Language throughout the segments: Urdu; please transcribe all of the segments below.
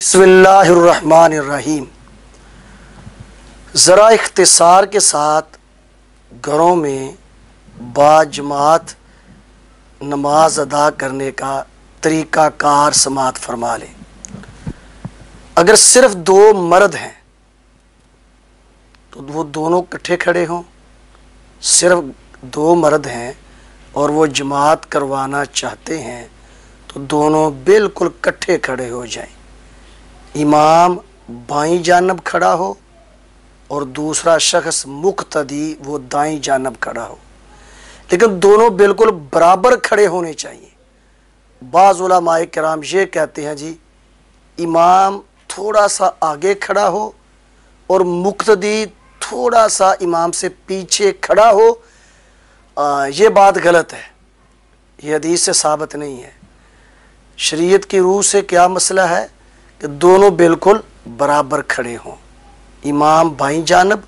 بسم اللہ الرحمن الرحیم۔ ذرا اختصار کے ساتھ گھروں میں باجماعت نماز ادا کرنے کا طریقہ کار سماعت فرما لیں۔ اگر صرف دو مرد ہیں تو وہ دونوں اکٹھے کھڑے ہوں، صرف دو مرد ہیں اور وہ جماعت کروانا چاہتے ہیں تو دونوں بالکل اکٹھے کھڑے ہو جائیں۔ امام بائیں جانب کھڑا ہو اور دوسرا شخص مقتدی وہ دائیں جانب کھڑا ہو، لیکن دونوں بالکل برابر کھڑے ہونے چاہیے۔ بعض علماء کرام یہ کہتے ہیں جی امام تھوڑا سا آگے کھڑا ہو اور مقتدی تھوڑا سا امام سے پیچھے کھڑا ہو، یہ بات غلط ہے، یہ حدیث سے ثابت نہیں ہے۔ شریعت کی روح سے کیا مسئلہ ہے کہ دونوں بالکل برابر کھڑے ہوں، امام بائیں جانب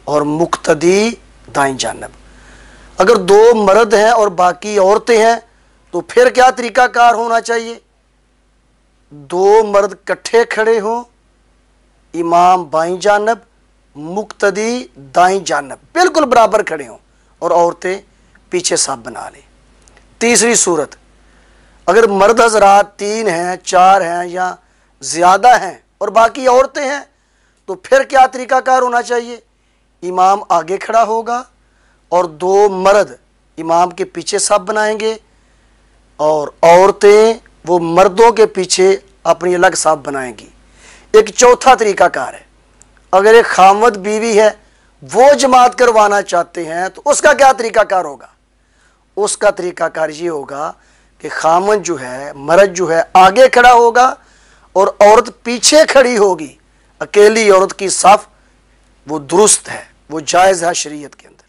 اور مقتدی دائیں جانب۔ اگر دو مرد ہیں اور باقی عورتیں ہیں تو پھر کیا طریقہ کار ہونا چاہیے؟ دو مرد اکٹھے کھڑے ہوں، امام بائیں جانب مقتدی دائیں جانب بالکل برابر کھڑے ہوں اور عورتیں پیچھے صف بنا لیں۔ تیسری صورت، اگر مرد حضرات 3 ہیں 4 ہیں یا زیادہ ہیں اور باقی عورتیں ہیں تو پھر کیا طریقہ کار ہونا چاہیے؟ امام آگے کھڑا ہوگا اور دو مرد امام کے پیچھے صف بنائیں گے اور عورتیں وہ مردوں کے پیچھے اپنی الگ صف بنائیں گی۔ ایک چوتھا طریقہ کار ہے، اگر ایک خاوند بیوی ہے وہ جماعت کروانا چاہتے ہیں تو اس کا کیا طریقہ کار ہوگا؟ اس کا طریقہ کار یہ ہوگا کہ خاوند جو ہے، مرد جو ہے آگے کھڑا ہوگا اور عورت پیچھے کھڑی ہوگی۔ اکیلی عورت کی صف وہ درست ہے، وہ جائز ہے شریعت کے اندر۔